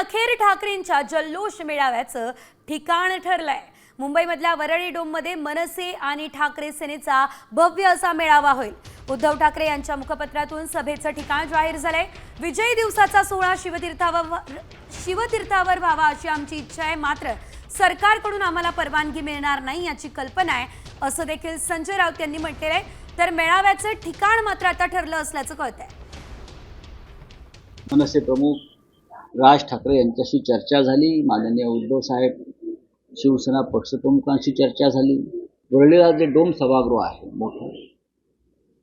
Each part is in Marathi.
अखेर ठाकरेंच्या जल्लोष मेळाव्याचं ठिकाण ठरलंय। मुंबईमधल्या वरळी डोममध्ये मनसे आणि ठाकरे सेनेचा भव्य असा मेळावा होईल। उद्धव ठाकरे यांच्या मुखपत्रातून सभेचं ठिकाण जाहीर झालंय। विजयी दिवसाचा सोहळा शिवतीर्थावर व्हावा अशी आमची इच्छा आहे, मात्र सरकारकडून आम्हाला परवानगी मिळणार नाही याची कल्पना आहे, असं देखील संजय राऊत यांनी म्हटलेलं आहे। तर मेळाव्याचं ठिकाण मात्र आता ठरलं असल्याचं कळतंय। मनसे प्रमुख राज ठाकरे यांच्याशी चर्चा झाली। माननीय उद्धव साहेब शिवसेना पक्षप्रमुखांशी चर्चा झाली। वरळीला जे डोम सभागृह आहे मोठं,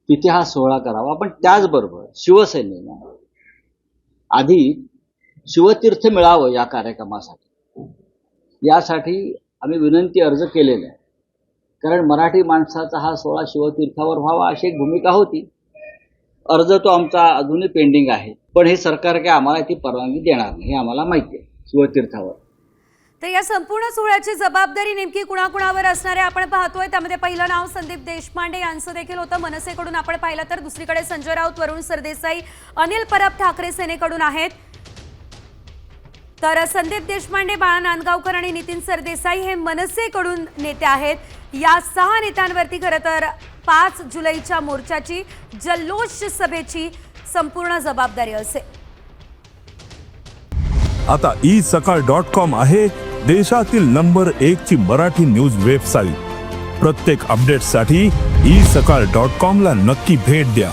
तिथे हा सोहळा करावा। पण त्याचबरोबर शिवसेनेनं आधी शिवतीर्थ मिळावं या कार्यक्रमासाठी, यासाठी आम्ही विनंती अर्ज केलेला आहे। कारण मराठी माणसाचा हा सोहळा शिवतीर्थावर व्हावा अशी एक भूमिका होती। अर्ज तो आमचा अजूनही पेंडिंग आहे, पण हे सरकार काय आम्हाला ती परवानगी देणार नाही हे आम्हाला माहिती आहे शिवतीर्थावर। तर या संपूर्ण सोहळ्याची जबाबदारी नेमकी कुणाकुणावर असणार आहे आपण पाहतोय। त्यामध्ये पहिलं नाव संदीप देशपांडे यांचं देखील होतं। मनसेकडून आपण पाहिलं तर दुसरीकडे संजय राऊत, वरुण सरदेसाई, अनिल परब ठाकरे सेनेकडून आहेत। तर संदीप देशपांडे, बाळा नांदगावकर आणि नितीन सरदेसाई हे मनसेकडून नेते आहेत। या 6 नेत्यांवरती खरं तर 5 जुलैच्या मोर्चाची जल्लोष सभेची संपूर्ण जबाबदारी असेल। आता isakal.com आहे देशातील नंबर 1 ची मराठी न्यूज वेबसाईट। प्रत्येक अपडेटसाठी isakal.com ला नक्की भेट द्या।